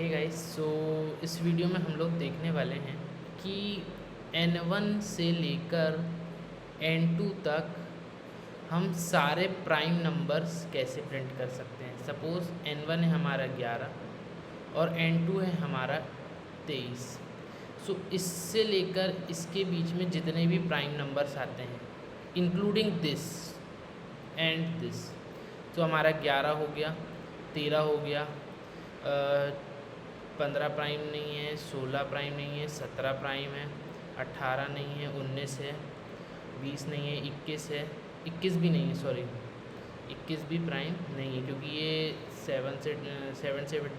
Hey guys, सो इस video में हम लोग देखने वाले हैं कि N1 से लेकर N2 तक हम सारे प्राइम नंबर्स कैसे प्रिंट कर सकते हैं। सपोज़ N1 है हमारा 11 और N2 है हमारा 23। सो इससे लेकर इसके बीच में जितने भी प्राइम नंबर्स आते हैं इंक्लूडिंग दिस एंड दिस, तो हमारा 11 हो गया, 13 हो गया, 15 प्राइम नहीं है, 16 प्राइम नहीं है, 17 प्राइम है, 18 नहीं है, 19 है, 20 नहीं है, 21 है, 21 भी नहीं है, सॉरी 21 भी प्राइम नहीं है क्योंकि ये 7 से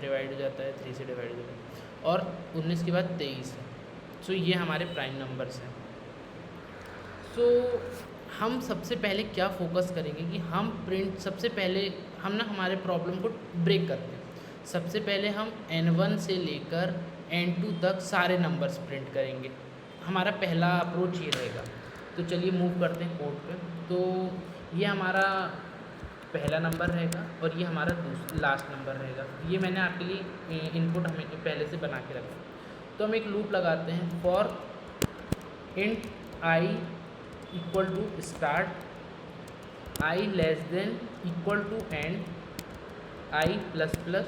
डिवाइड हो जाता है, 3 से डिवाइड हो जाता है, और 19 के बाद 23 है। सो ये हमारे प्राइम नंबर्स हैं। सो हम सबसे पहले क्या फोकस करेंगे कि हम प्रिंट सबसे पहले हम ना हमारे प्रॉब्लम को ब्रेक करते हैं। सबसे पहले हम N1 से लेकर N2 तक सारे नंबर्स प्रिंट करेंगे। हमारा पहला अप्रोच ये रहेगा। तो चलिए मूव करते हैं कोड पे। तो ये हमारा पहला नंबर रहेगा और ये हमारा लास्ट नंबर रहेगा। ये मैंने आपके लिए इनपुट हमें पहले से बना के रखा। तो हम एक लूप लगाते हैं for int i equal to start, i less than equal to end, i plus plus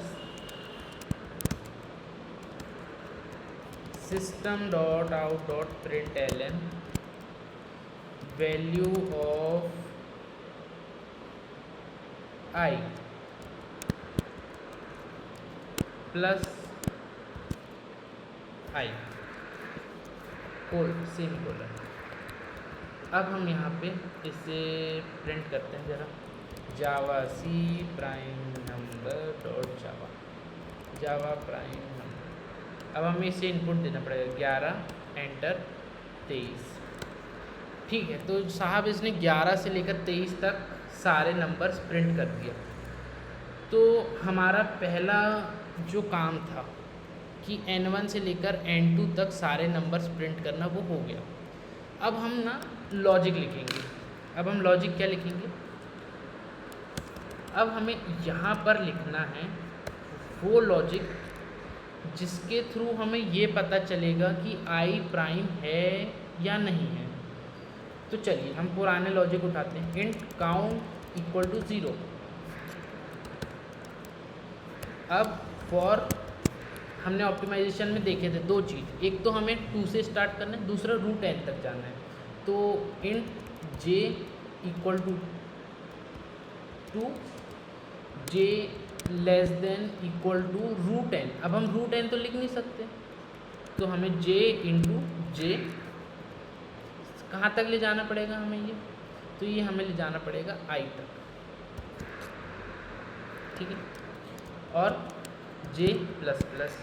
system dot out dot println value of i plus i semicolon. अब हम यहाँ पे इसे प्रिंट करते हैं ज़रा, Java C prime number dot Java prime number. अब हमें इसे इनपुट देना पड़ेगा 11 एंटर 23। ठीक है, तो साहब इसने 11 से लेकर 23 तक सारे नंबर्स प्रिंट कर दिया। तो हमारा पहला जो काम था कि N1 से लेकर N2 तक सारे नंबर्स प्रिंट करना, वो हो गया। अब हम ना लॉजिक लिखेंगे। अब हम लॉजिक क्या लिखेंगे, अब हमें यहाँ पर लिखना है वो लॉजिक जिसके थ्रू हमें ये पता चलेगा कि i प्राइम है या नहीं है। तो चलिए हम पुराने लॉजिक उठाते हैं। Int count equal to 0। अब फॉर हमने ऑप्टिमाइजेशन में देखे थे दो चीज़, एक तो हमें 2 से स्टार्ट करना है, दूसरा रूट n तक जाना है। तो int j equal to 2, j less than equal to root n। अब हम रूट n तो लिख नहीं सकते, तो हमें j इंटू जे कहाँ तक ले जाना पड़ेगा हमें ये, तो ये हमें ले जाना पड़ेगा i तक, ठीक है। और j प्लस प्लस,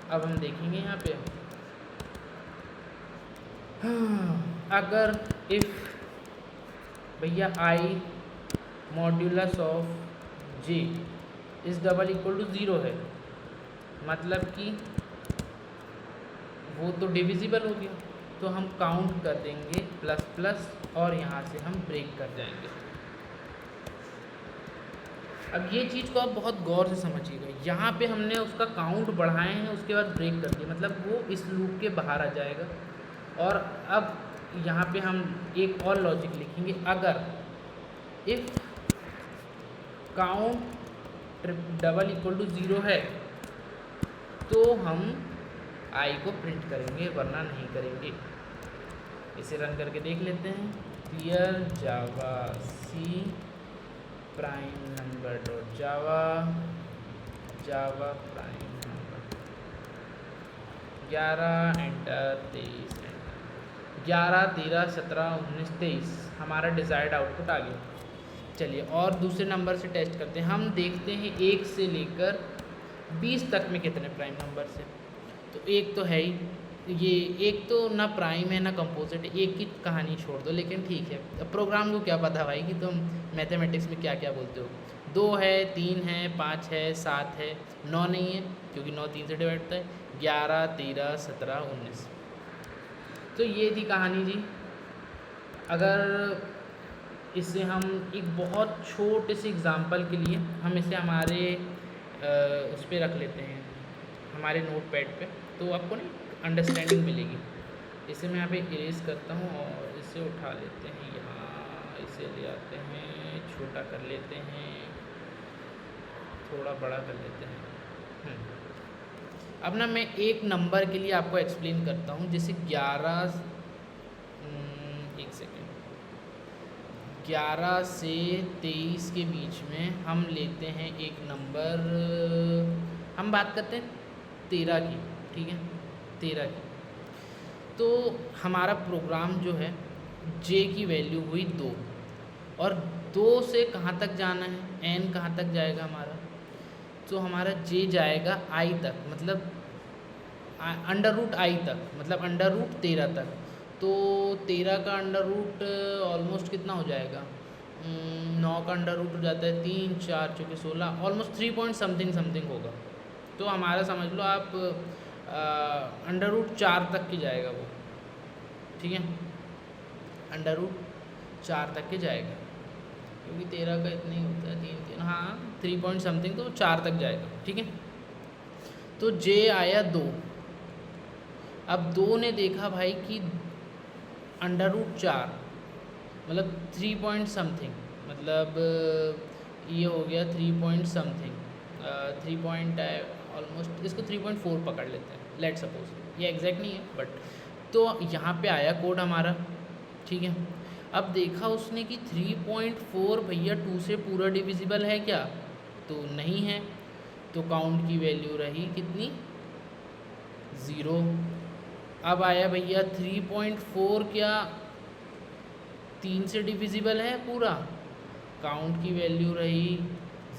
अब हम देखेंगे यहाँ पे अगर इफ़ भैया i modulus of j is double equal to 0 है, मतलब कि वो तो डिविजिबल हो गया, तो हम काउंट कर देंगे प्लस प्लस और यहाँ से हम ब्रेक कर जाएंगे। अब ये चीज़ को आप बहुत गौर से समझिएगा। यहाँ पे हमने उसका काउंट बढ़ाए हैं, उसके बाद ब्रेक कर दिया, मतलब वो इस लूप के बाहर आ जाएगा। और अब यहाँ पे हम एक और लॉजिक लिखेंगे, अगर if count double equal to 0 है तो हम i को प्रिंट करेंगे, वरना नहीं करेंगे। इसे रन करके देख लेते हैं। Clear Java C prime number dot Java prime number 11 enter 23 enter 11 13 17 19 23 हमारा डिज़ायर्ड आउटपुट आ गया। चलिए और दूसरे नंबर से टेस्ट करते हैं। हम देखते हैं 1 से लेकर 20 तक में कितने प्राइम नंबर्स हैं। तो एक तो है ही, ये एक तो ना प्राइम है ना कंपोजिट है, एक की कहानी छोड़ दो, लेकिन ठीक है, अब प्रोग्राम को क्या पता भाई कि तुम मैथमेटिक्स में क्या क्या बोलते हो। 2 है, 3 है, 5 है, 7 है, 9 नहीं है क्योंकि 9 3 से डिवाइड होता है, 11 13 17 19। तो ये थी कहानी जी। अगर इसे हम एक बहुत छोटे से एग्ज़ाम्पल के लिए हम इसे हमारे उस पर रख लेते हैं हमारे नोट पैड पर, तो आपको ना अंडरस्टैंडिंग मिलेगी। इसे मैं यहाँ पे इरेज करता हूँ और इसे उठा लेते हैं यहाँ, इसे ले आते हैं, छोटा कर लेते हैं, थोड़ा बड़ा कर लेते हैं। अब ना मैं एक नंबर के लिए आपको एक्सप्लेन करता हूँ, जैसे 11 से 23 के बीच में हम लेते हैं एक नंबर, हम बात करते हैं 13 की, ठीक है, 13 की। तो हमारा प्रोग्राम जो है जे की वैल्यू हुई 2, और 2 से कहाँ तक जाना है, n कहाँ तक जाएगा हमारा, तो हमारा जे जाएगा i तक, मतलब अंडर रूट i तक, मतलब अंडर रूट 13 तक। तो 13 का अंडर रूट ऑलमोस्ट कितना हो जाएगा, 9 का अंडर रूट हो जाता है 3, 4 चौके 16, ऑलमोस्ट 3 पॉइंट समथिंग होगा। तो हमारा समझ लो आप अंडर रूट 4 तक की जाएगा वो, ठीक है, अंडर रूट 4 तक के जाएगा, क्योंकि 13 का इतना ही होता है, 3 3, हाँ 3 पॉइंट समथिंग, तो 4 तक जाएगा, ठीक है। तो जे आया 2। अब 2 ने देखा भाई कि अंडर रूट 4 मतलब 3 पॉइंट समथिंग, मतलब ये हो गया 3 पॉइंट समथिंग, 3 पॉइंट ऑलमोस्ट, इसको 3.4 पकड़ लेते हैं, लेट सपोज, ये एग्जैक्ट नहीं है बट। तो यहाँ पे आया कोड हमारा, ठीक है। अब देखा उसने कि 3.4 भैया 2 से पूरा डिविजिबल है क्या, तो नहीं है, तो काउंट की वैल्यू रही कितनी, 0। अब आया भैया 3.4 क्या 3 से डिविजिबल है पूरा, काउंट की वैल्यू रही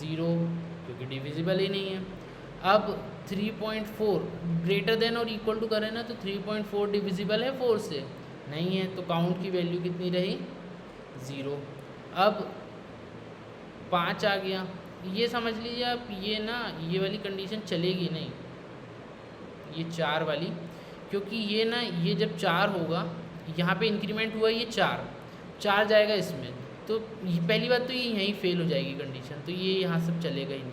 0, क्योंकि डिविजिबल ही नहीं है। अब 3.4 ग्रेटर देन और इक्वल टू करें ना, तो 3.4 डिविजिबल है 4 से, नहीं है, तो काउंट की वैल्यू कितनी रही, 0। अब 5 आ गया, ये समझ लीजिए आप, ये ना ये वाली कंडीशन चलेगी नहीं, ये 4 वाली, क्योंकि ये ना ये जब 4 होगा, यहाँ पे इंक्रीमेंट हुआ, ये 4 जाएगा इसमें, तो पहली बात तो ये यहीं फेल हो जाएगी कंडीशन, तो ये यहाँ सब चलेगा ही नहीं।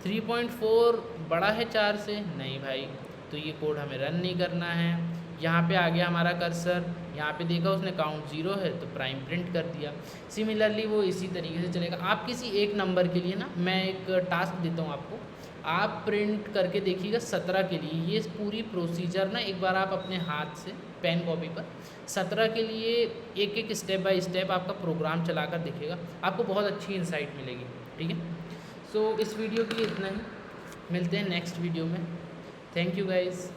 3.4 बड़ा है 4 से, नहीं भाई, तो ये कोड हमें रन नहीं करना है। यहाँ पे आ गया हमारा कर्सर, यहाँ पे देखा उसने काउंट 0 है, तो प्राइम प्रिंट कर दिया। सिमिलरली वो इसी तरीके से चलेगा। आप किसी एक नंबर के लिए ना, मैं एक टास्क देता हूँ आपको, आप प्रिंट करके देखिएगा 17 के लिए, ये पूरी प्रोसीजर ना एक बार आप अपने हाथ से पेन कॉपी पर 17 के लिए एक एक स्टेप बाय स्टेप आपका प्रोग्राम चला कर देखिएगा, आपको बहुत अच्छी इंसाइट मिलेगी, ठीक है। सो इस वीडियो के लिए इतना ही, मिलते हैं नेक्स्ट वीडियो में। Thank you guys.